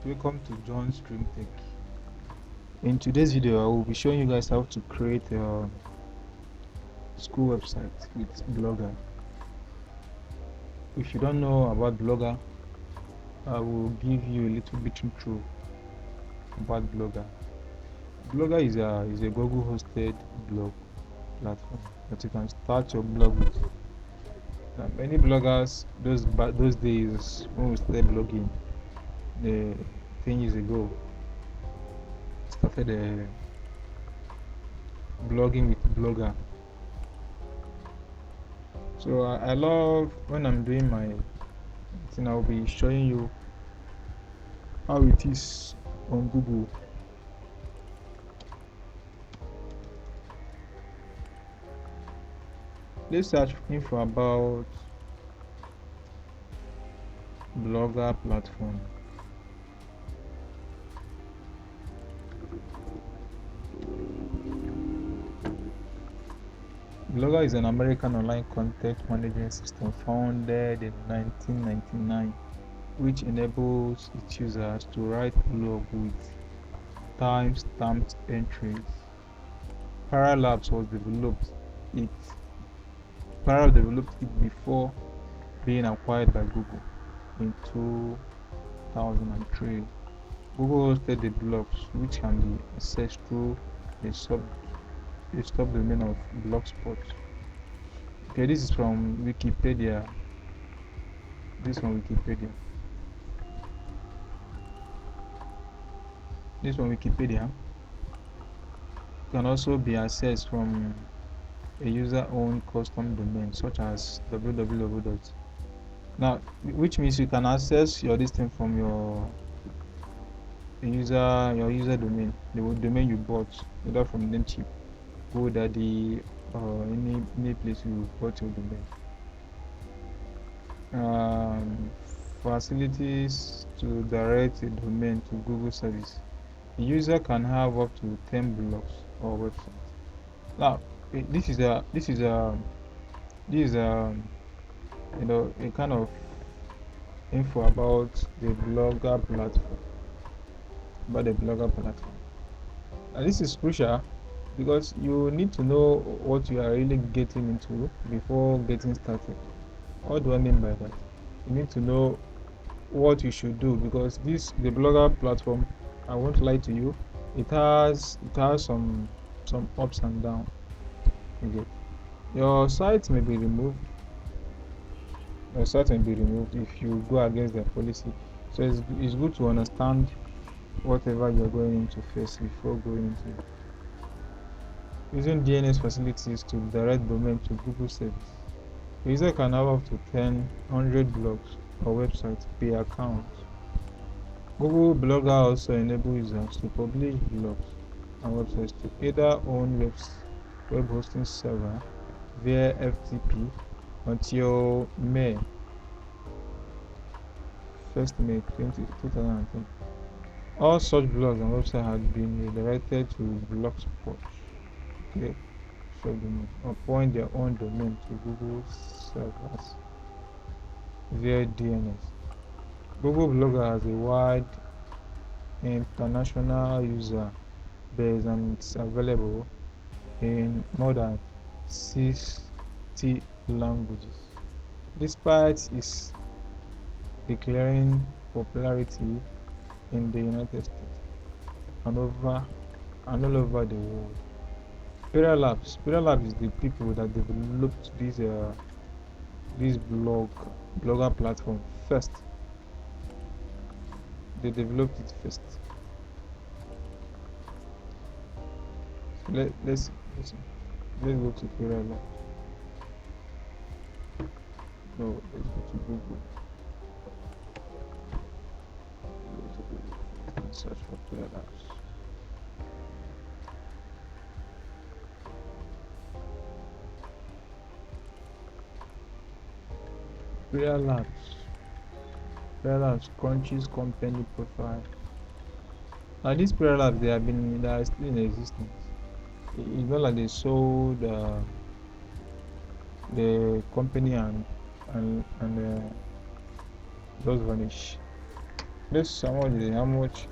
Welcome to John's Dream Tech. In today's video, I will be showing you guys how to create a school website with Blogger. If you don't know about Blogger, I will give you a little bit intro about Blogger. Blogger is a Google hosted blog platform that you can start your blog with. Many bloggers those days when we started blogging, the 10 years ago, started blogging with Blogger. So I love when I'm doing my thing, I'll be showing you how it is on Google. Let's search info about Blogger platform. Blogger is an American online content management system founded in 1999, which enables its users to write blog with time-stamped entries. Parallabs developed it before being acquired by Google in 2003. Google hosted the blogs, which can be accessed through a subdomain of Blogspot. Okay, this is from Wikipedia. This from Wikipedia can also be accessed from a user-owned custom domain such as www. Now, which means you can access your listing from your user domain, the domain you bought, either from Namecheap, GoDaddy, or any place you bought your domain. Facilities to direct a domain to Google service. A user can have up to 10 blogs or websites. Now, this is a kind of info about the Blogger platform. Now, this is crucial because you need to know what you are really getting into before getting started. What do I mean by that? You need to know what you should do, because the Blogger platform, I won't lie to you, it has some ups and downs. Okay. Your site may be removed if you go against their policy. So it's good to understand whatever you're going into first before going into it. Using DNS facilities to direct domain to Google service. The user can have up to 100 blogs or websites per account. Google Blogger also enables users to publish blogs and websites to either own web hosting server via FTP until May 2010. All such blogs and websites had been redirected to Blogspot. Okay. Or point their own domain to Google servers via DNS. Google Blogger has a wide international user base and it's available in more than 60 languages. Despite its declaring popularity in the United States and all over the world. Parallabs is the people that developed this Blogger platform first. They developed it first. So let's go to Parallabs. No, let's go to Google. Search for Parallabs. Parallabs Crunch's company profile. Now these Parallabs they are still in existence. It's not like they sold the company and just vanish. This how much?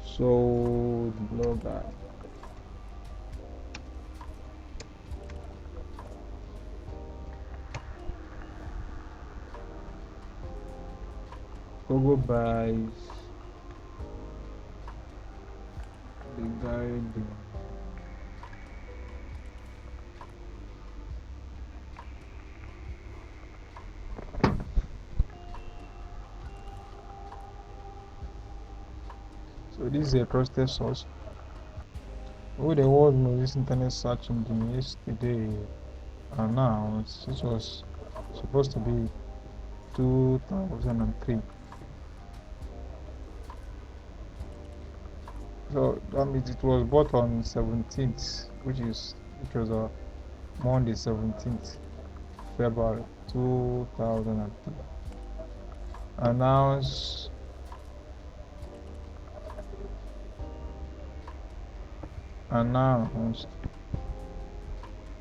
So the blogger. Google buys the guide. So this is a trusted source. Who the world knows this internet search engine yesterday announced this was supposed to be 2003. So that means it was bought on 17th, which was Monday 17th February 2003. Announced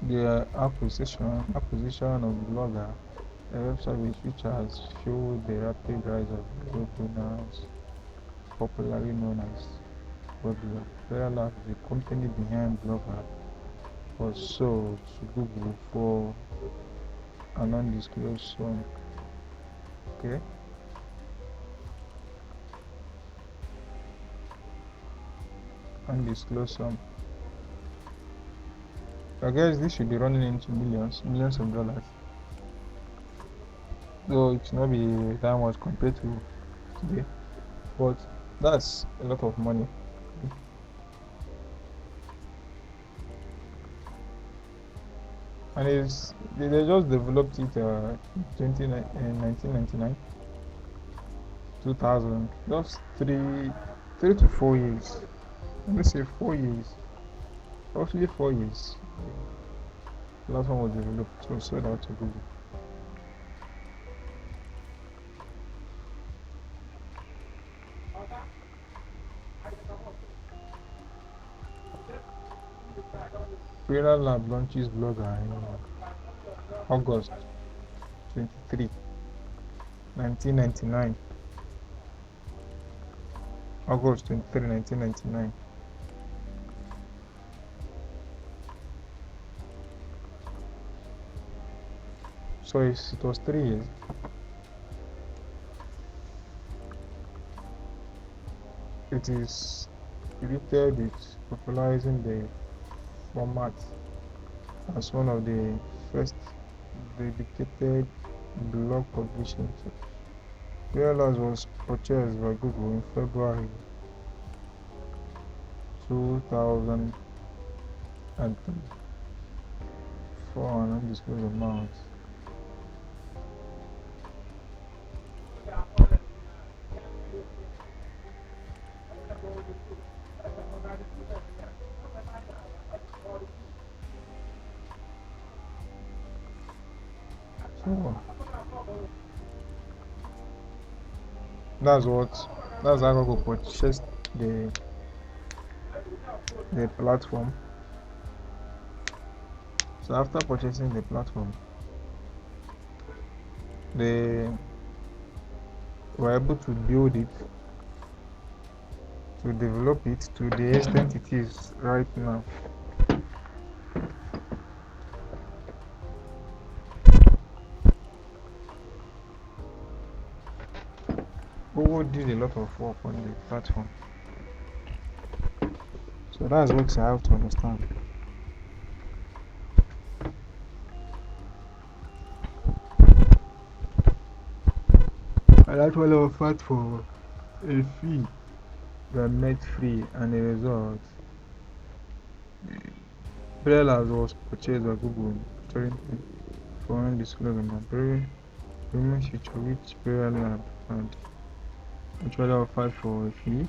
the acquisition of Blogger, a website which has fueled the rapid rise of bloggers, popularly known as Blogger. Parallel, the company behind Blogger, was sold to Google for an undisclosed sum. Okay. Undisclosed sum. I guess this should be running into millions of dollars. Though it's not be that much compared to today, but that's a lot of money. And they just developed it in 1999, 2000, just 3 to 4 years. Let me say 4 years, roughly 4 years. The last one was developed, so sold out to Google. Parallel Lab launches Blogger in August 23, 1999. August 23, 1999. So it was 3 years. It is credited with popularizing the format as one of the first dedicated blog publishing. Parallels was purchased by Google in February 2003 for an undisclosed amount. So that's how Google purchased the platform. So after purchasing the platform, they were able to build it, to develop it to the extent it is right now. Google did a lot of work on the platform. So that's what I have to understand. And that all of that for a fee were made free, and the result, Parallels was purchased by Google currently for undisclosed amount. Premium feature which Parallels had actually offered for a fee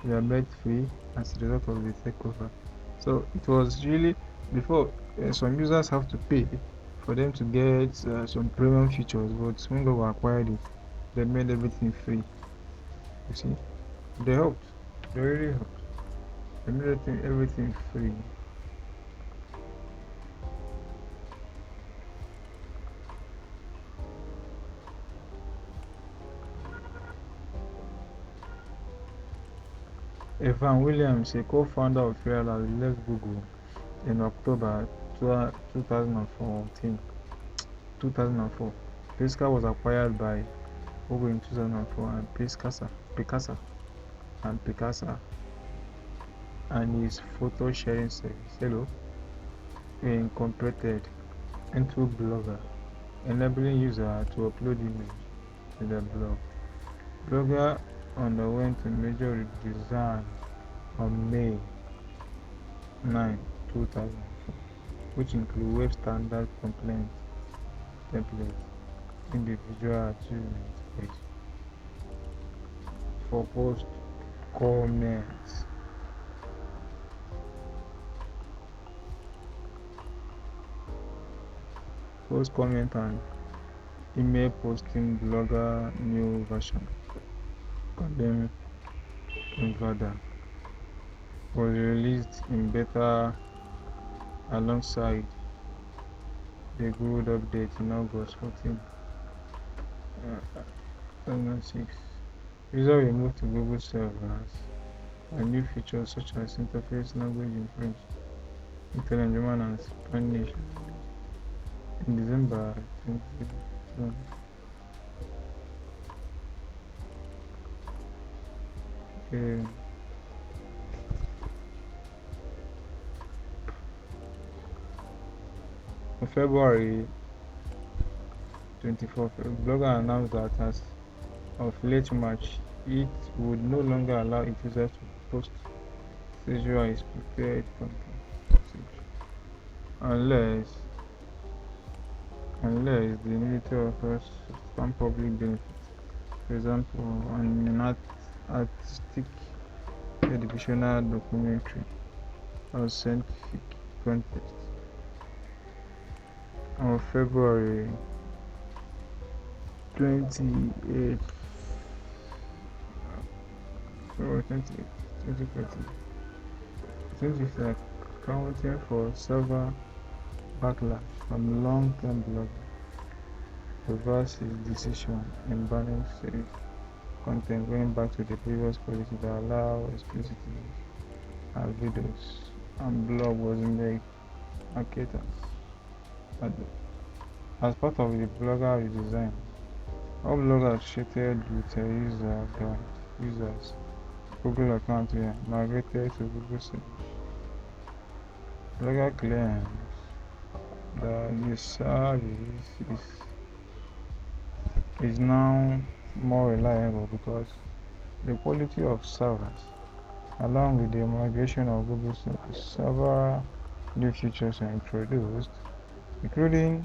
were made free as a result of the takeover. So it was really before some users have to pay for them to get some premium features, but when Google acquired it, they made everything free. You see, they helped. They really helped. They made everything free. Evan Williams, a co-founder of Real, left Google in October 2014. 2004. Pixar was acquired by Google in 2004, and Picasa and his photo sharing service, Hello, incorporated into Blogger, enabling users to upload images to their blog. Blogger underwent a major redesign on May 9, 2004, which include web standard template, individual achievement page for post comments, and email posting. Blogger new version, condemned Nevada, was released in beta alongside the Google update in August 14, 2006. Users will move to Google servers, and new features such as interface language in French, Italian, German, and Spanish in December 2021. On February 24th, Blogger announced that as of late March, it would no longer allow its users to post sexual explicit content unless the military offers some public benefits, for example, an artistic, educational, documentary, or scientific context. On February 28th, 2014, since it's accounting for server backlash from long-term bloggers, reversed its decision in banning content, going back to the previous policy that allowed explicit images and videos, and blog was made marketers. As part of the Blogger redesign, all bloggers treated with a users Google account were migrated to Google Search. Blogger claims that the service is now more reliable because the quality of servers, along with the migration of Google Search, several new features are introduced, including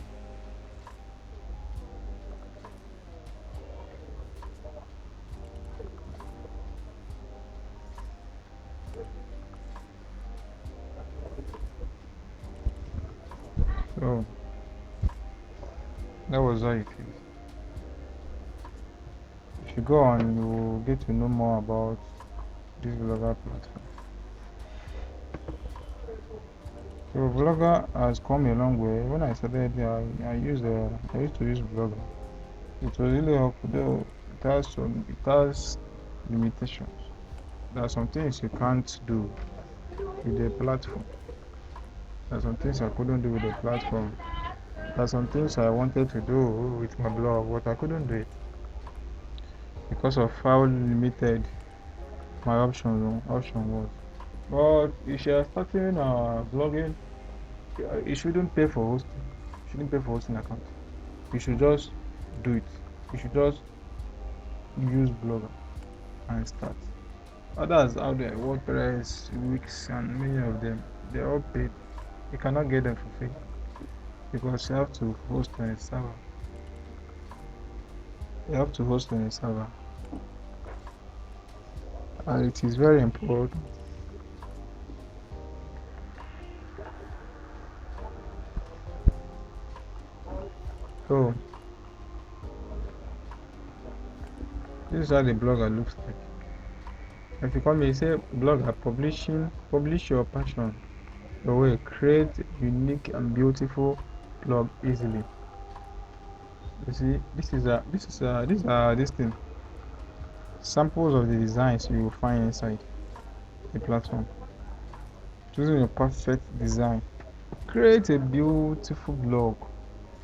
so that was how it is. If you go on, you will get to know more about this Blogger platform. So Blogger has come a long way. When I started, I used to use Blogger. It was really helpful, though it has limitations. There are some things you can't do with the platform. There are some things I couldn't do with the platform. There are some things I wanted to do with my blog, but I couldn't do it because of how limited my option was. But if you are starting blogging, you shouldn't pay for hosting. You shouldn't pay for hosting account. You should just do it. You should just use Blogger and start. Others out there, WordPress, Wix, and many of them, they're all paid. You cannot get them for free because you have to host on a server. You have to host on a server, and it is very important. So this is how the Blogger looks like. If you come here, say Blogger, publish your passion your way, create unique and beautiful blog easily. You see, these are this thing. Samples of the designs you will find inside. a platform. Choosing your perfect design. Create a beautiful blog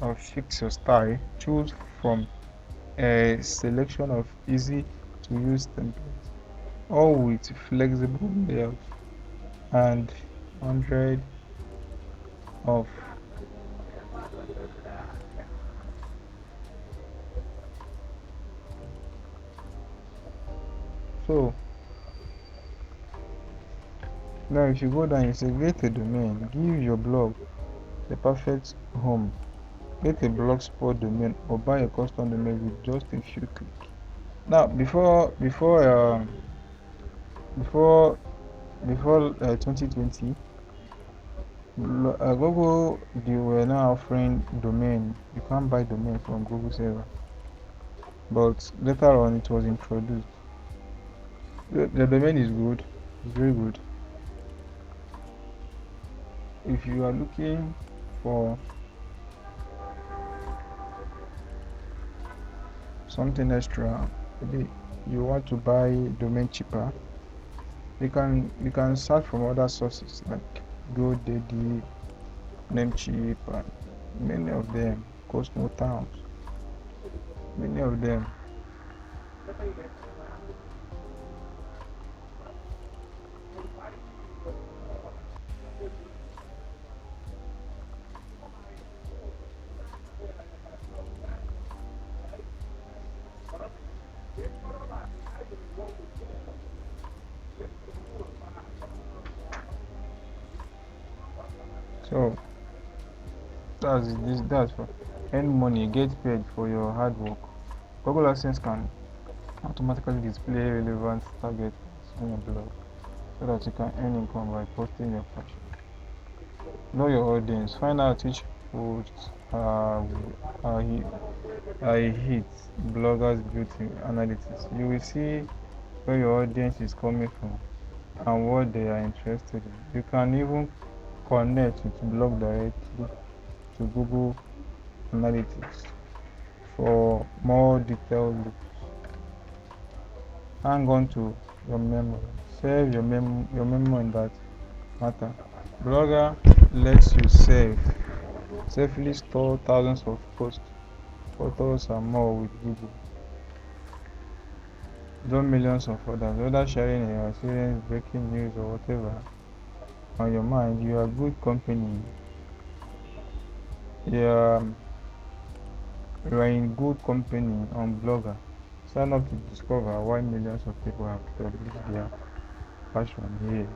or fix your style. Choose from a selection of easy to use templates, all with flexible layout and 100 of. So now if you go down, you say get a domain, give your blog the perfect home, get a blogspot domain or buy a custom domain with just a few clicks. Now before 2020, Google, they were now offering domain. You can't buy domain from Google server, but later on it was introduced. The domain is good, it's very good. If you are looking for something extra, maybe you want to buy domain cheaper, you can search from other sources like GoDaddy, Namecheap, and many of them, Cosmo Towns, many of them. So that's for earn money, get paid for your hard work. Google AdSense can automatically display relevant targets on your blog so that you can earn income by posting your passion. Know your audience. Find out which posts are hit bloggers beauty analytics. You will see where your audience is coming from and what they are interested in. You can even connect with blog directly to Google Analytics for more detailed look. Hang on to your memory. Save your memo in that matter. Blogger lets you safely store thousands of posts, photos and more with Google. Don't millions of others, whether sharing your experience, breaking news or whatever on your mind, you are good company. Yeah, you are in good company on Blogger. Sign up to discover why millions of people have published their passion here.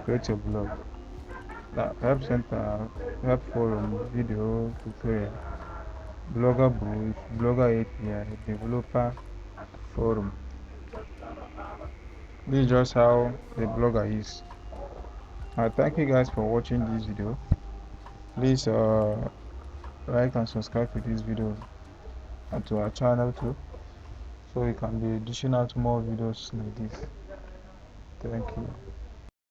Create your blog. Now, help center, help forum, video, tutorial, blogger booth, blogger API, developer forum. This is just how the blogger is. Thank you guys for watching this video. Please like and subscribe to this video and to our channel too, so we can be dishing out more videos like this. Thank you.